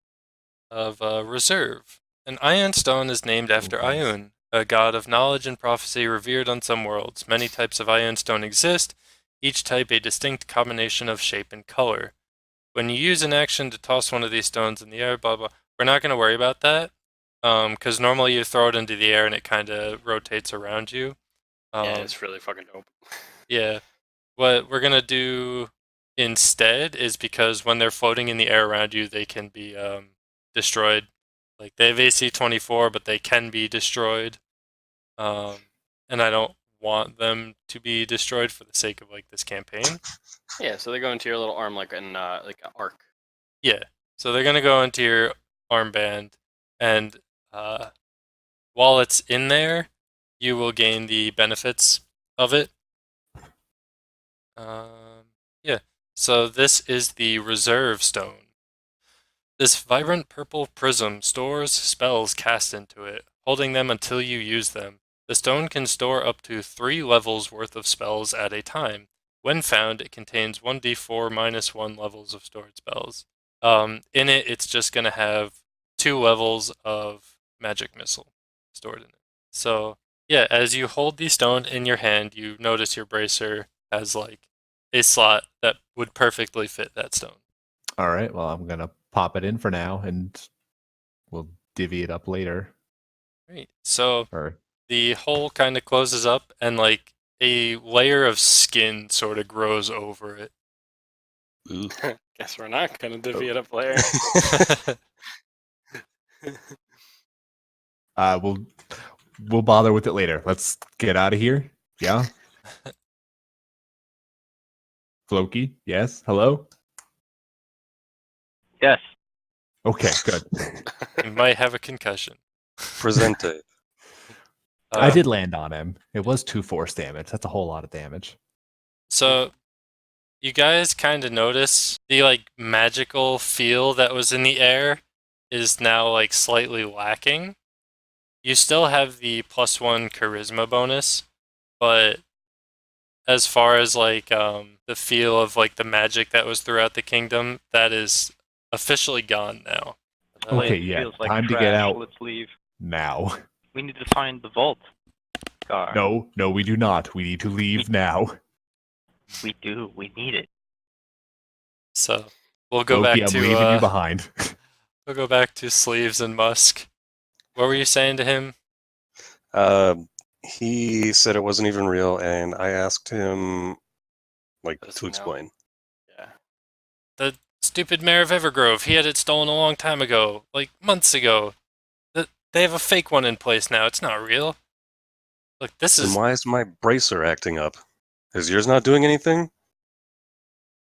of Reserve. An Ion Stone is named after nice. Ioun, a god of knowledge and prophecy revered on some worlds. Many types of Ion Stone exist, each type a distinct combination of shape and color. When you use an action to toss one of these stones in the air, blah blah, we're not going to worry about that, because normally you throw it into the air and it kind of rotates around you. Yeah, it's really fucking dope. Yeah. What we're gonna do instead is, because when they're floating in the air around you, they can be destroyed. Like they have AC 24, but they can be destroyed. And I don't want them to be destroyed for the sake of like this campaign. Yeah, so they go into your little arm like an arc. Yeah. So they're gonna go into your armband, and while it's in there, you will gain the benefits of it. Yeah. So this is the Reserve Stone. This vibrant purple prism stores spells cast into it, holding them until you use them. The stone can store up to 3 levels worth of spells at a time. When found, it contains 1d4 minus 1 levels of stored spells. In it, it's just going to have 2 levels of magic missile stored in it. So, yeah, as you hold the stone in your hand, you notice your bracer has like a slot that would perfectly fit that stone. All right. Well, I'm gonna pop it in for now, and we'll divvy it up later. Great. So Or the hole kind of closes up, and like a layer of skin sort of grows over it. Ooh. Guess we're not gonna divvy it up later. we'll bother with it later. Let's get out of here. Yeah. Floki. Yes. Hello. Yes. Okay. Good. You might have a concussion. Presente. I did Um, land on him. It was 2 force damage. That's a whole lot of damage. So you guys kind of notice the like magical feel that was in the air is now like slightly lacking. You still have the +1 charisma bonus, but as far as like the feel of like the magic that was throughout the kingdom, that is officially gone now. Okay, Place yeah, feels like time to trash. get out. Let's leave. Now. We need to find the vault. Gar. No, we do not. We need to leave now. We do. We need it. So we'll go Floki, back I'm leaving you to behind. we'll go back to Sleeves and Musk. What were you saying to him? He said it wasn't even real, and I asked him, like, Does to he know? explain. Yeah. The stupid mayor of Evergrove. He had it stolen a long time ago, like months ago. They have a fake one in place now. It's not real. Look, this Then is why is my bracer acting up? Is yours not doing anything?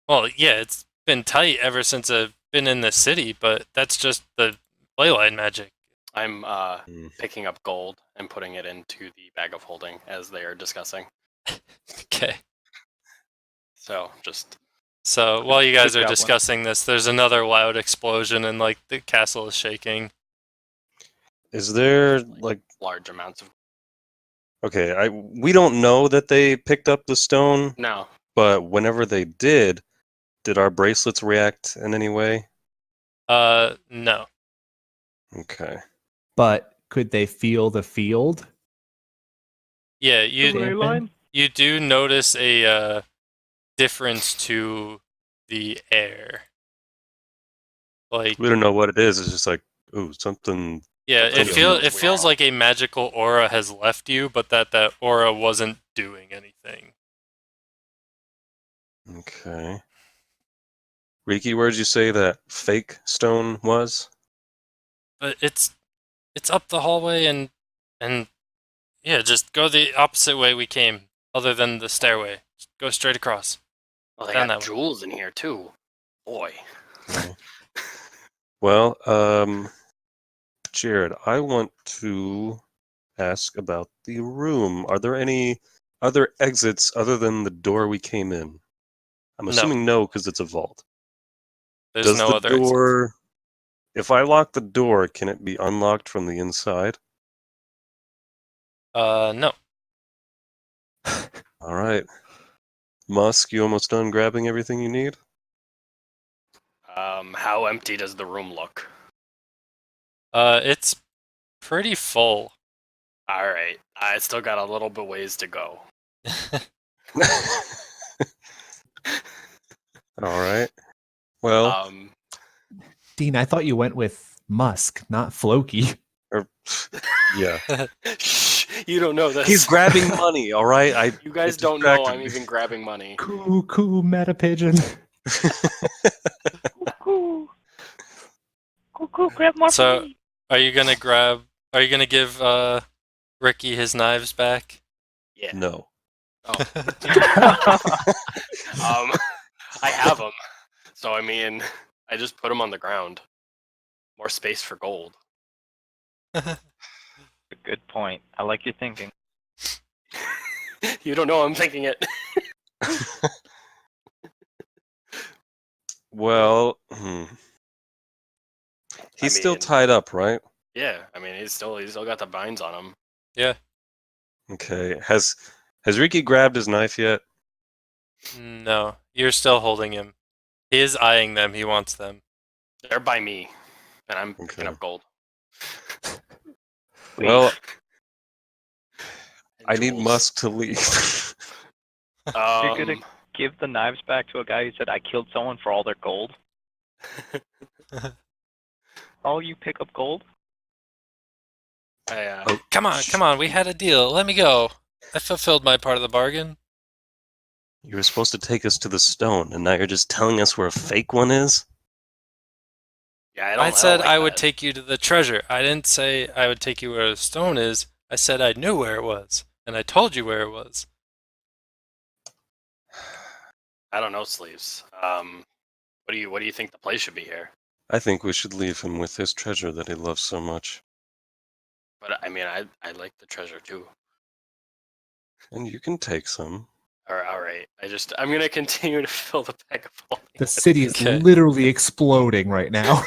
well, yeah, it's been tight ever since I've been in the city, but that's just the leyline magic. I'm Hmm. picking up gold and putting it into the bag of holding as they are discussing. Okay. So just So while you guys Good are job, discussing this, there's another loud explosion, and like the castle is shaking. Is there, like, large amounts of okay, we don't know that they picked up the stone, no. but whenever they did our bracelets react in any way? No. Okay. But could they feel the field? Yeah, The ley line? you do notice a difference to the air. Like, We don't know what it is. It's just like, ooh, something. yeah, Something it feels wrong. like a magical aura has left you, but that aura wasn't doing anything. Okay. Riki, where'd you say that fake stone was? But it's up the hallway and yeah, just go the opposite way we came, other than the stairway. Just go straight across. Well, they Down got that way. jewels in here too. Boy. Okay. Well, Jared, I want to ask about the room. Are there any other exits other than the door we came in? I'm No, assuming no, because it's a vault. there's Does no the other exits. door... If I lock the door, can it be unlocked from the inside? No. All right. Musk, you almost done grabbing everything you need? How empty does the room look? It's pretty full. All right, I still got a little bit ways to go. All right. Well, Um, Dean, I thought you went with Musk, not Floki. yeah. shh, you don't know this. He's grabbing money, all right? You guys it don't know distracted I'm me. even grabbing money. Coo, meta pigeon. Cuckoo. Cuckoo, grab more So- for me. Are you gonna give Ricky his knives back? Yeah. No. I have them, so I mean, I just put them on the ground. More space for gold. Good point. I like your thinking. You don't know I'm thinking it. Well, he's still mean- tied up, right? Yeah, I mean, he's still got the binds on him. Yeah. Okay. Has Ricky grabbed his knife yet? No, you're still holding him. He is eyeing them. He wants them. They're by me, and I'm picking Okay. up gold. Well, And I need jewels. Musk to leave. You're gonna give the knives back to a guy who said I killed someone for all their gold? Oh, you pick up gold? Oh, Come on, we had a deal. Let me go. I fulfilled my part of the bargain. you were supposed to take us to the stone, and now you're just telling us where a fake one is? Yeah, I don't. I said like I would that. take you to the treasure. I didn't say I would take you where the stone is. I said I knew where it was, and I told you where it was. I don't know, sleeves. What do you think the place should be here? I think we should leave him with his treasure that he loves so much. But I mean, I like the treasure too. And you can take some. All right. I'm gonna continue to fill the bag of holding. The city is Okay. literally exploding right now.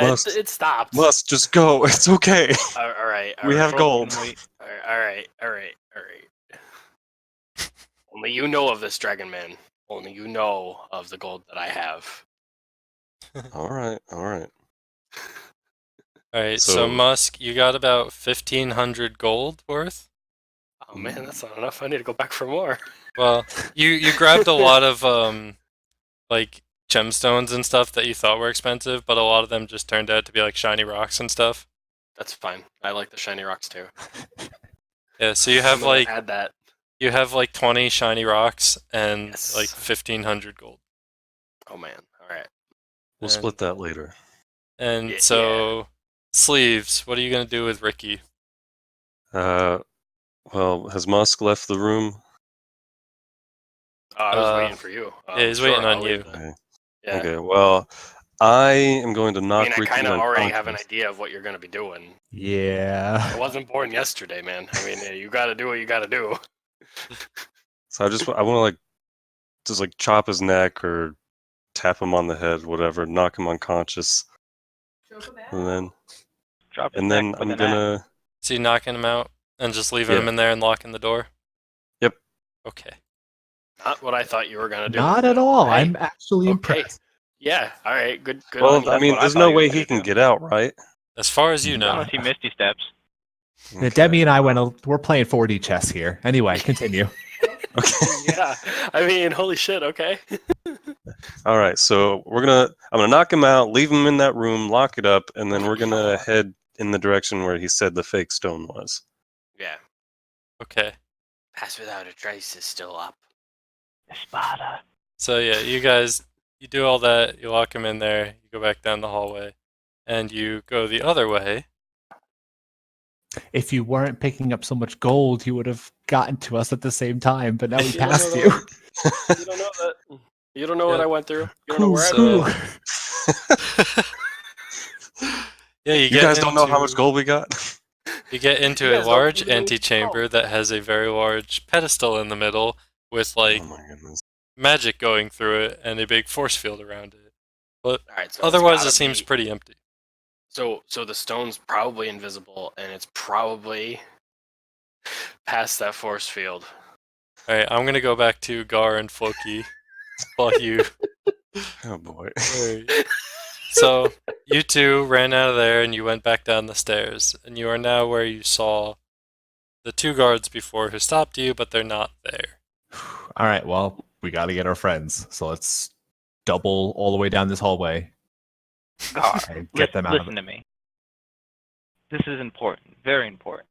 Must- it stopped. Musk, just go. It's okay. All right. We have gold. All right. Only you know of this dragon man. Only you know of the gold that I have. All right. All right, so So- Musk, you got about 1,500 gold worth. Oh man, that's not enough. I need to go back for more. Well, you grabbed a lot of like gemstones and stuff that you thought were expensive, but a lot of them just turned out to be like shiny rocks and stuff. That's fine. I like the shiny rocks too. Yeah, so you have I'm gonna like add that. 20 shiny rocks and Yes. like 1,500 gold. Oh man. All right. We'll And- split that later. And Yeah. so sleeves, what are you gonna do with Ricky? Well, has Musk left the room? I was waiting for you. yeah, he's waiting on I'll leave you. that. Okay. Yeah. Okay, well, I am going to I knock mean, I Ricky kind of already have an unconscious. idea of what you're going to be doing. I Yeah. wasn't born yesterday, man. I mean, you got to do what you got to do. So I want to just chop his neck or tap him on the head, whatever, knock him unconscious, and then Drop his and neck then with I'm an gonna So you knocking him out and just leaving him Yeah. in there and locking the door? Yep. Okay. Not what I thought you were going to do. Not at but all. hey, I'm actually okay. impressed. Yeah. All right. Good. Well, on you. I mean, what I there's thought no he way was he gonna can do. get out, right? As far as you know. Unless he missed his steps. Yeah, Demi and I we're playing 4D chess here. Anyway, continue. Okay. Yeah. I mean, holy shit. Okay. All right, so I'm gonna knock him out, leave him in that room, lock it up, and then we're gonna head in the direction where he said the fake stone was. Yeah. Okay. Pass without a trace is still up. Espada. So yeah, you guys you do all that, you lock him in there, you go back down the hallway, and you go the other way. If you weren't picking up so much gold, you would have gotten to us at the same time. But now we You don't passed know you. that. You don't know that. You don't know what Yeah. I went through. You don't know where I've So- been. Yeah, You guys don't know how much gold we got? You get into You a guys don't large even know. antechamber that has a very large pedestal in the middle with like Oh my goodness. magic going through it and a big force field around it. But All right, so otherwise, it's it gotta seems be- pretty empty. So the stone's probably invisible, and it's probably past that force field. All right, I'm gonna go back to Gar and Floki while you. Oh boy. Alright. So you two ran out of there and you went back down the stairs, and you are now where you saw the two guards before who stopped you, but they're not there. All right, well, we got to get our friends. So let's double all the way down this hallway Gar, and get them out of listen it. to me. This is important, very important.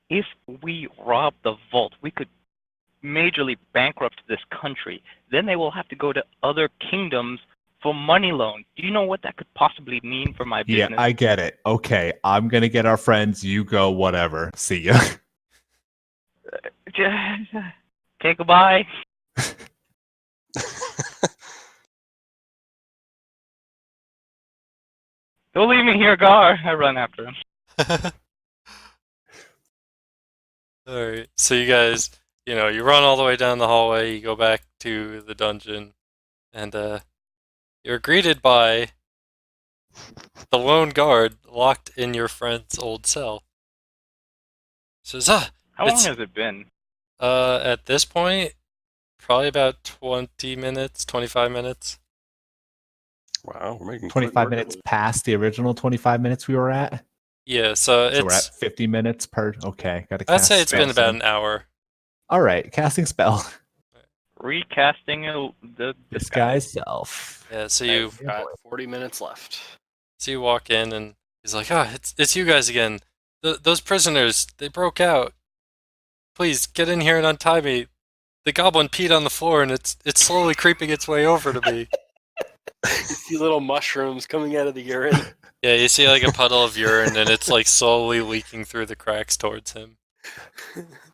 If we rob the vault, we could majorly bankrupt this country. Then they will have to go to other kingdoms for money loans. Do you know what that could possibly mean for my Yeah, business? I get it. Okay, I'm going to get our friends. You go, whatever. See ya. Okay, goodbye. Don't leave me here, Gar. I run after him. Alright, so you guys, you run all the way down the hallway, you go back to the dungeon, and you're greeted by the lone guard locked in your friend's old cell. Says, How long It's- has it been? at this point, probably about 20 minutes, 25 minutes. Wow, we're making 25 minutes past the original 25 minutes we were at. Yeah, so So we're it's, at 50 minutes per. Okay, got to I'd cast say it's spell been about soon. an hour. All right, casting spell. Recasting the disguise. Disguise self. Yeah, so I've got 40 minutes left. you walk in and he's like, it's you guys again. Those prisoners, they broke out. Please, get in here and untie me. The goblin peed on the floor and it's slowly creeping its way over to me. You see little mushrooms coming out of the urine. Yeah, you see like a puddle of urine and it's like slowly leaking through the cracks towards him.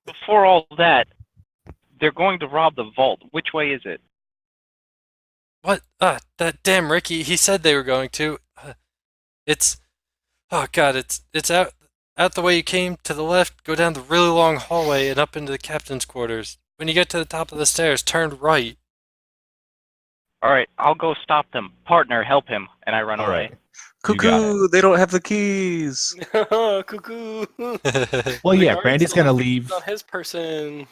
Before all that, they're going to rob the vault. Which way is it? What? That damn Ricky, he said they were going to. Oh god, it's out the way you came to the left, go down the really long hallway and up into the captain's quarters. When you get to the top of the stairs, turn right. All right, I'll go stop them. Partner, help him. And I run All away. right. You got Cuckoo! They don't have the keys. Cuckoo. Well, The yeah, guard Brandy's still gonna has to leave. keep on his person.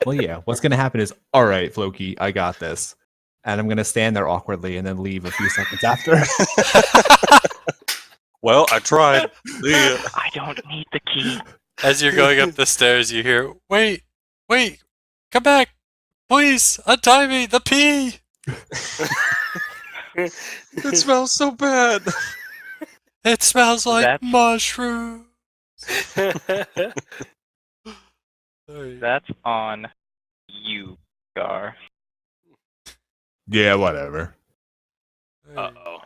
Well, yeah, what's gonna happen is, all right, Floki, I got this, and I'm gonna stand there awkwardly and then leave a few seconds after. Well, I tried. See ya. I don't need the key. As you're going up the stairs, you hear, wait, come back, please, untie me, the pee! It smells so bad. It smells like That's- mushroom. Alright. That's on you, Gar. Yeah, whatever. Uh-oh.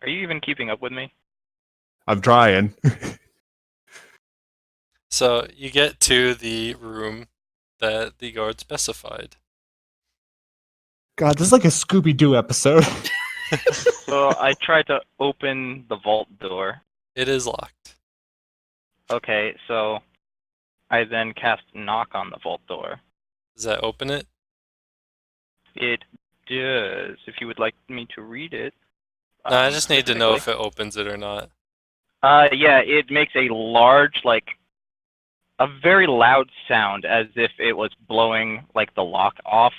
Are you even keeping up with me? I'm trying. So you get to the room that the guard specified. God, this is like a Scooby Doo episode. So I tried to open the vault door. It is locked. Okay, so I then cast knock on the vault door. Does that open it? It does. If you would like me to read it. No, I just need to know if specifically. it opens it or not. Yeah, it makes a large, a very loud sound as if it was blowing, the lock off,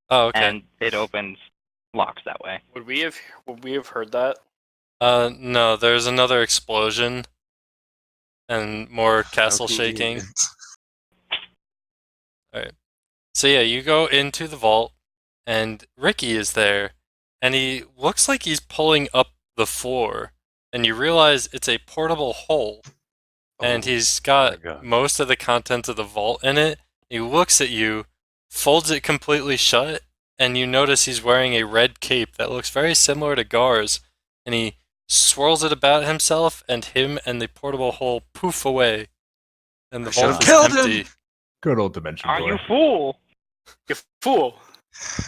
Oh, okay. and it opens locks that way. Would we have heard that? No, there's another explosion and more castle How shaking. convenient. So yeah, you go into the vault, and Ricky is there, and he looks like he's pulling up the floor, and you realize it's a portable hole, and Oh, he's my got God. most of the contents of the vault in it. He looks at you, folds it completely shut, and you notice he's wearing a red cape that looks very similar to Gar's, and he swirls it about himself, and him and the portable hole poof away, and the I should vault have is killed him! empty. Good old dimension Are door. you fool? You fool!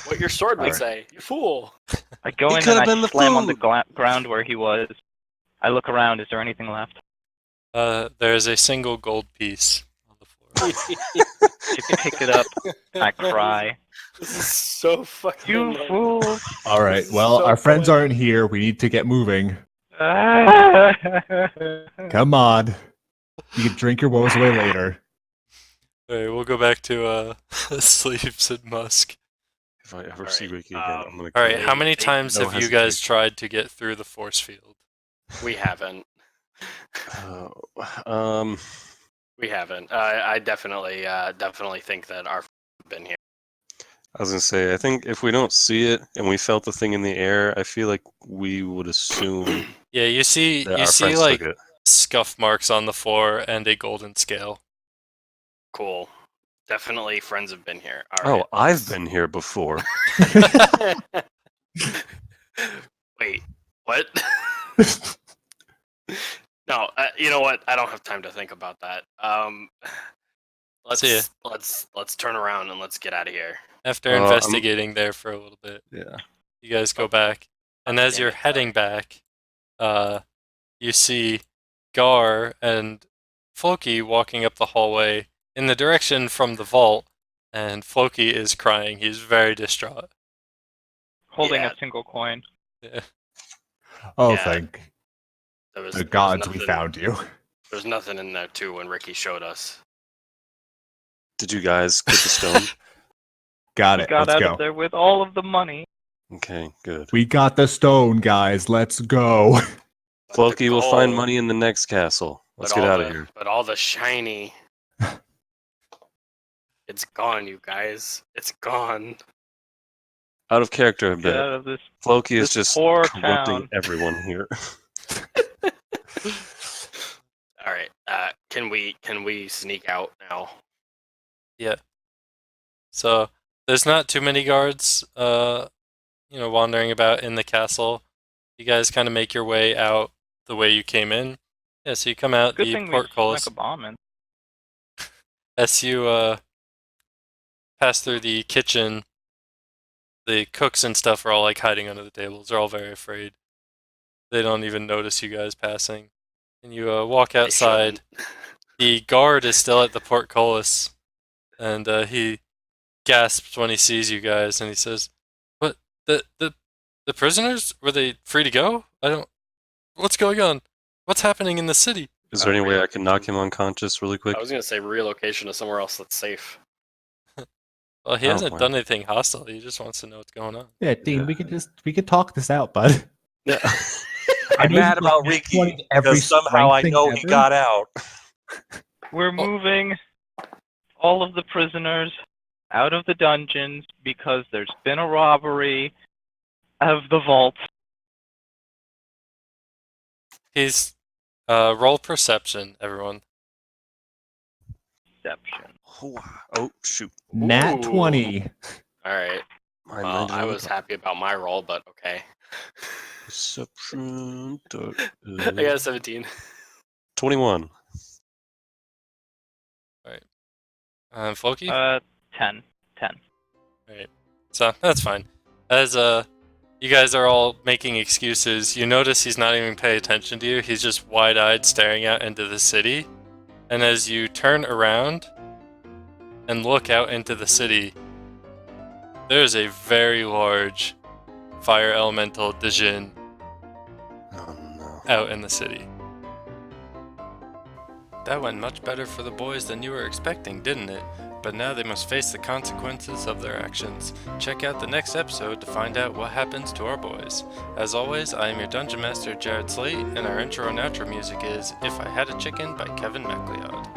What your sword would Alright. say. You fool! I go He in could and have been I the slam on the food. ground where he was. I look around. Is there anything left? There is a single gold piece on the floor. She picks it up. I cry. This is so fucking You annoying. fools! All right. This is Well, so our friends funny. aren't here. We need to get moving. Come Come on. You can drink your woes away later. Alright, we'll go back to Sleeves and Musk. If I ever All see right, Ricky again, I'm gonna Alright, kill how him. many They- times no have you guys hesitation. tried to get through the force field? We haven't. Um, We haven't. I definitely think that our have been here. I was gonna say, I think if we don't see it and we felt the thing in the air, I feel like we would assume Yeah, you see that our friends like took it. scuff marks on the floor and a golden scale. Cool. Definitely friends have been here. All Oh, right, I've been here before. Wait, what? No, you know what? I don't have time to think about that. See ya. Let's turn around and let's get out of here. After I'm- investigating there for a little bit, Yeah. you guys go back, and as damn you're it, heading back, you see Gar and Floki walking up the hallway in the direction from the vault, and Floki is crying. He's very distraught. Holding Yeah. a single coin. Yeah. Oh, Yeah. thank There was the there was gods we nothing- found you. There's nothing in there too when Ricky showed us. Did you guys get the stone? Got We it. got Let's out go. of there with all of the money. Okay, good. We got the stone, guys. Let's go. But Floki the will find gold- money in the next castle. Let's but get all out of the- here. But all the shiny, it's gone, you guys. It's gone. Out of character a Get bit. out of this. Floki is this just poor corrupting town. everyone here. All right. Can we sneak out now? So there's not too many guards, wandering about in the castle. You guys kind of make your way out the way you came in. Yeah, so you come out Good the thing we portcullis. snuck a bomb in. As you pass through the kitchen, the cooks and stuff are all like hiding under the tables. They're all very afraid. They don't even notice you guys passing. And you walk They outside. shouldn't. The guard is still at the portcullis, and he gasps when he sees you guys, and he says, "What? The prisoners? Were they free to go? I don't. What's going on? What's happening in the city?" Is there any way I can knock him unconscious really quick? I was gonna say relocation to somewhere else that's safe. Well, he Oh, hasn't wow. done anything hostile. He just wants to know what's going on. Yeah, Dean, Yeah. we could talk this out, bud. Yeah. I I'm know mad you about got Ricky 20 every because somehow I strength thing know he ever. got out. We're moving all of the prisoners out of the dungeons because there's been a robbery of the vault. He's roll perception, everyone. Deception. Oh shoot! Nat Ooh. 20. All right. My Well, I negative was happy about my roll, but okay. perception. I got a 17. 21. Floki? 10. Right. So that's fine. As you guys are all making excuses, you notice he's not even paying attention to you. He's just wide-eyed staring out into the city. And as you turn around and look out into the city, there's a very large fire elemental Dijin Oh no. out in the city. That went much better for the boys than you were expecting, didn't it? But now they must face the consequences of their actions. Check out the next episode to find out what happens to our boys. As always, I am your Dungeon Master, Jared Slate, and our intro and outro music is If I Had a Chicken by Kevin MacLeod.